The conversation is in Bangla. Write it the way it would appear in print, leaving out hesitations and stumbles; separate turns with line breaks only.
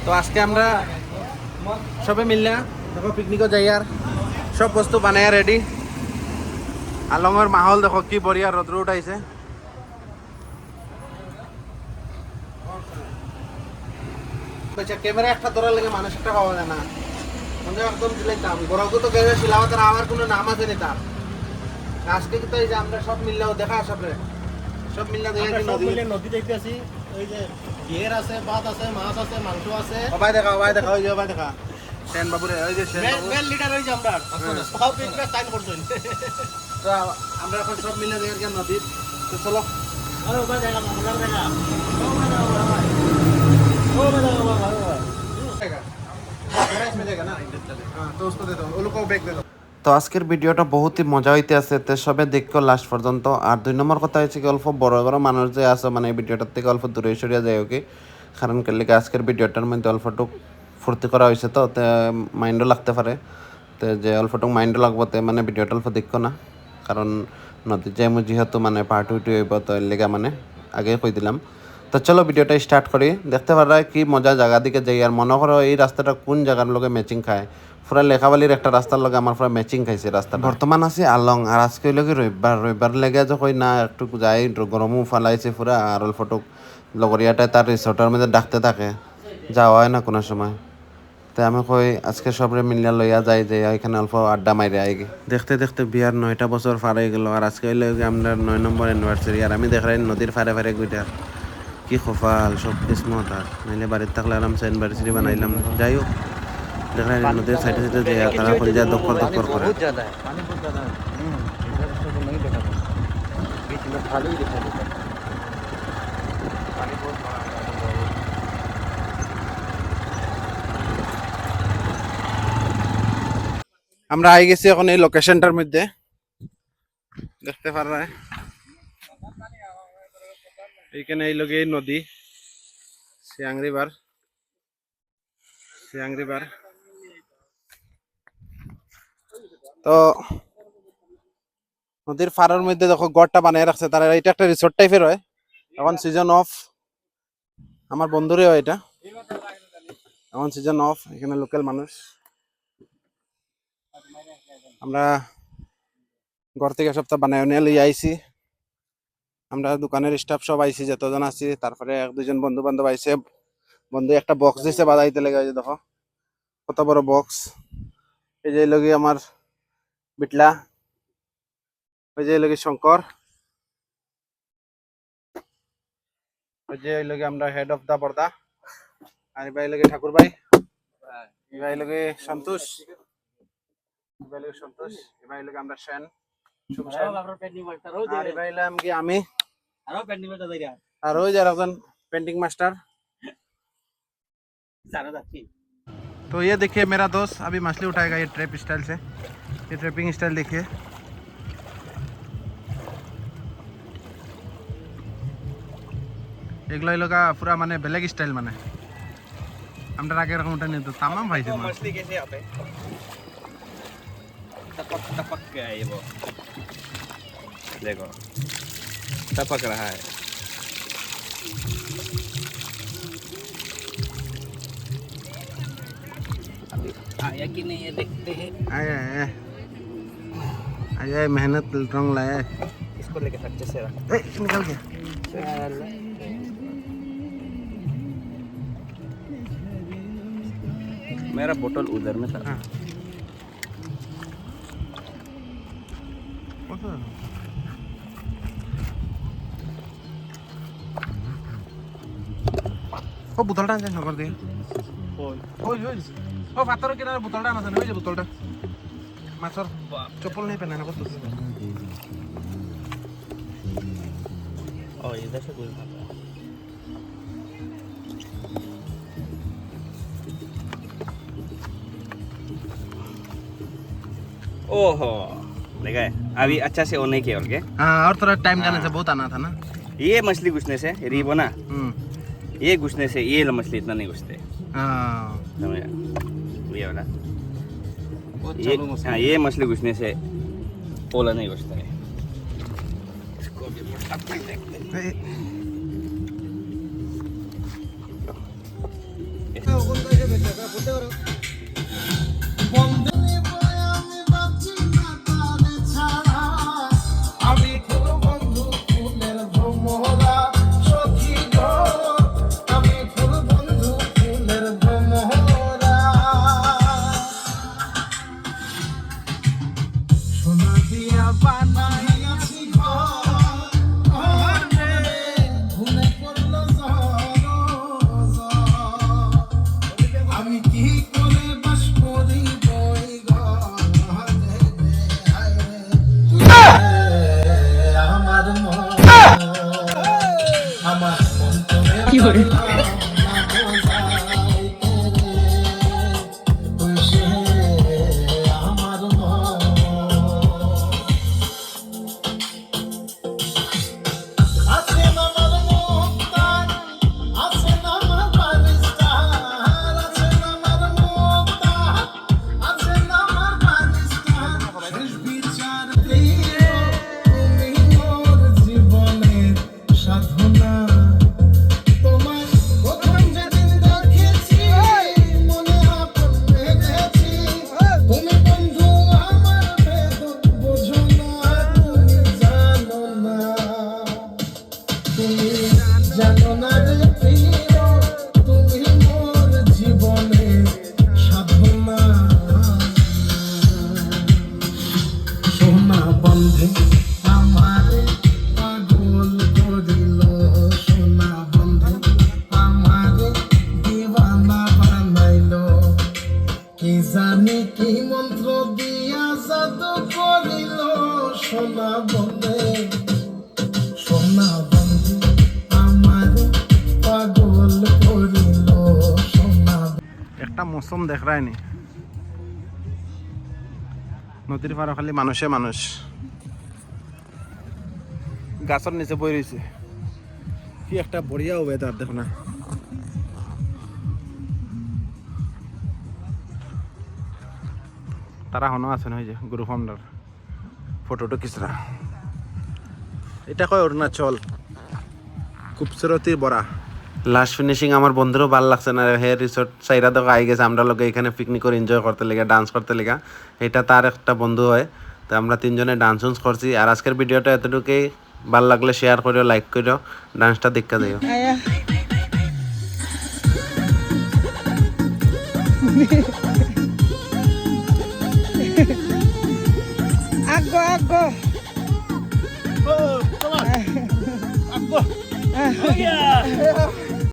তো আজকে আমরা সবে মিললে দেখো পিকনিকও যাই আর সব বস্তু বানাই রেডি। আলমের মাহল দেখো কি বড়িয়া রোদ্র উঠাইছে। ক্যামেরা একটা ধরার লেগে মানুষ একটা পাওয়া যায় না, মনে একদম দিলাইতাম গরমকে তো ক্যামেরা শিলাবাতের আমার কোনো নাম আছে নি তার। আজকে কিন্তু এই যে আমরা সব মিললেও দেখা সবরে সব মিললে দেখে
নদী দেখতে আসি। ওই যে ঘের আছে, ভাত আছে, মাছ আছে, মাংস আছে।
ভাই দেখা ওই যে ভাই দেখা সেন বাবুরে, ওই যে সেন বাবু
মেন লিডার হই যে আমরা সব পিকনিক সাইন করছেন।
তো আমরা এখন সব মিলে দেখে নদীর। তো চলো
আরে ভাই দেখা মজার দেখা।
তো আজকের ভিডিওটা বহুতই মজা হইতে আছে, তো সবে দেখো লাস্ট পর্যন্ত। আর 2 নম্বর কথা হচ্ছে কি অল্প বড় বড় মানুষ যে আছে মানে এই ভিডিওটার থেকে অল্প দূরে সরিয়ে যায় ওকে, কারণ কেলে আজকের ভিডিওটার মধ্যে অল্পটুক ফুর্তি করা হয়েছে তো মাইন্ডও লাগতে পারে। তো যে অল্পটুক মাইন্ডও লাগবো তো মানে ভিডিওটা অল্প দেখো না, কারণ নদীর যাইমু যেহেতু মানে পার্ট উইটি হইব তো এর লেগে মানে আগে কই দিলাম। তো চলো ভিডিওটা স্টার্ট করি। দেখতে পারা কি মজা জায়গা দিকে যাই। আর মনে করো এই রাস্তাটা কোন জায়গার লগে ম্যাচিং খায়, পুরা লেখাবালির একটা রাস্তার লগে আমার পুরা ম্যাচিং খাইছে রাস্তা। বর্তমান আছে আলং আর আজকে লগে রবিবার লেগে যখন না একটু যাই গরমও ফালাইছে পুরা। আর অল্পটুক লগরিয়াটায় তার রিসোর্টের মধ্যে ডাকতে থাকে, যাওয়া হয় না কোনো সময়। তো আমি কই আজকে সবরে মিলিয়া লইয়া যাই যে এখানে অল্প আড্ডা মাইরে আই। দেখতে দেখতে বিয়ার 9টা বছর পার হয়ে গেল আর আজকে হইলে আমরা 9 নম্বর অ্যানিভার্সারি। আর আমি দেখলাম নদীর ফারে ফারে গুইটার কি খোফাল সব কিসমত। আর নাইলে বাড়িতে থাকলে আরামসে অ্যানিভার্সারি বানাইলাম। যাই হোক দেখলাম নদীর সাইডে সাইডে যে তারা কলজা দপ্পর দপ্পর করে। আমরা আই গেছি এখন এই লোকেশনটার মধ্যে, দেখতে পারা এইখানে এই লগে নদী সিয়াং রিভার। তো নদীর ফারের মধ্যে দেখো গড়টা বানিয়ে রাখছে তারা। এটা একটা রিসোর্ট টাইপের হয়, এখন সিজন অফ। আমার বন্ধুরে হয় এটা, এখন সিজন অফ। এখানে লোকাল মানুষ আমরা ঘর থেকে সপ্তাহ বানায় নিয়ে লই আইছি। আমরা দোকানের স্টাফ সব আইছি যতজন আছি, তারপরে 1-2 জন বন্ধু বান্ধব আইছে। বন্ধু একটা বক্স দিছে বাজাইতে লেগে, দেখো কত বড় বক্স। এই যে লগে আমার বিটলা, ওই যে লগে শঙ্কর, ওই যে লগে আমরা হেড অফ দা পর্দা, আর ভাই লগে ঠাকুর ভাই, এই ভাই লগে সন্তোষ, এই ভাই লগে সন্তোষ, এই ভাই লগে আমরা সেন আর এই ভাই লাম কি আমি আর ওই যে একজন पेंटिंग मास्टर। तो ये देखिए मेरा दोस्त अभी मछली उठाएगा ये ट्रैप स्टाइल से। ये ट्रैपिंग स्टाइल देखिए, এগুলো এলাকা পুরা মানে বেলেগ স্টাইল। মানে আমরা আগে এরকম ওটা নিয়ে তো তামাম ভাইছে
मछली कैसे आते टपक टपक के है ये वो देखो टपक रहा है। आया कि नहीं ये देखते हैं।
आया मेहनत रंग लाया।
इसको लेके अच्छे से रख।
निकल गया।
मेरा बोतल उधर में था।
हाँ। ও বোতলটা আনছেন নগর দিয়ে। ওই ওই ও পাথরের কিনারে বোতলটা আনছেন, ওই যে বোতলটা মাছর চপ্পল নেই পেনা না কত।
ओ इधर से कोई खाता है। ओहो देखा है अभी अच्छा से होने के और के।
हाँ और थोड़ा टाइम जाने से बहुत आना था ना।
ये मछली घुसने से रीबो ना, ये घुसने से ये मछली इतना नहीं घुसते।
हाँ
समझा ये वाला ये मछली घुसने से पोला नहीं घुसता है। इसको भी मोटा कर देखते हैं।
আমি কি করে বাস করি বই আমার মন আমার অন্তরে কি করে আমার মন আছেন আমার মুক্তার আছেন আমার বারিস্তার আছেন আমার মুক্তার আছেন আমার বারিস্তার শেষ বিচার প্রিয় তুমি মোর জীবনের সাধনা তোমার প্রথম যেদিন দেখেছি মনে আপন ভেবেছি তুমি বন্ধু আমার বেদন বোঝো না তুমি জানো না তুমি জানো না রে প্রিয় তুমি মোর জীবনের সাধনা সোনা বন্ধে আমারে পাগল করিল সোনা বন্ধে আমারে দিওয়ানা বানাইল কি জানি কি মন্ত্র দিয়া জাদু করিল সোনা বন্ধে সোনা বন্ধে আমারে পাগল করিল সোনা
একটা মৌসুম দেখ রায়নি নদীর পাড়ে খালি মানুষে মানুষ গাছের নিচে বই রয়েছে কি একটা বড়িয়া ওয়েদার দেখো না তারা হনো আছে নয় যে গুরু ফাউন্ডার ফটোটো কিসরা এটা কয় অরুণাচল খুবসুরতি বড়া লাস্ট ফিনিশিং আমার বন্ধুরও ভালো লাগছে না হে রিসোর্ট সাইরা তো আই গেছে আমরা লোকে এখানে পিকনিক করে এনজয় করতে লেগে ডান্স করতে লেগা এটা তার একটা বন্ধু হয় তো আমরা তিনজনে ডান্স উন্স করছি আর আজকের ভিডিওটা এতটুকুই ভালো লাগলে শেয়ার করিও লাইক করিও ডান্সটা দেখা দিও
আগো আগো
Oh, come on. Go. Oh, yeah.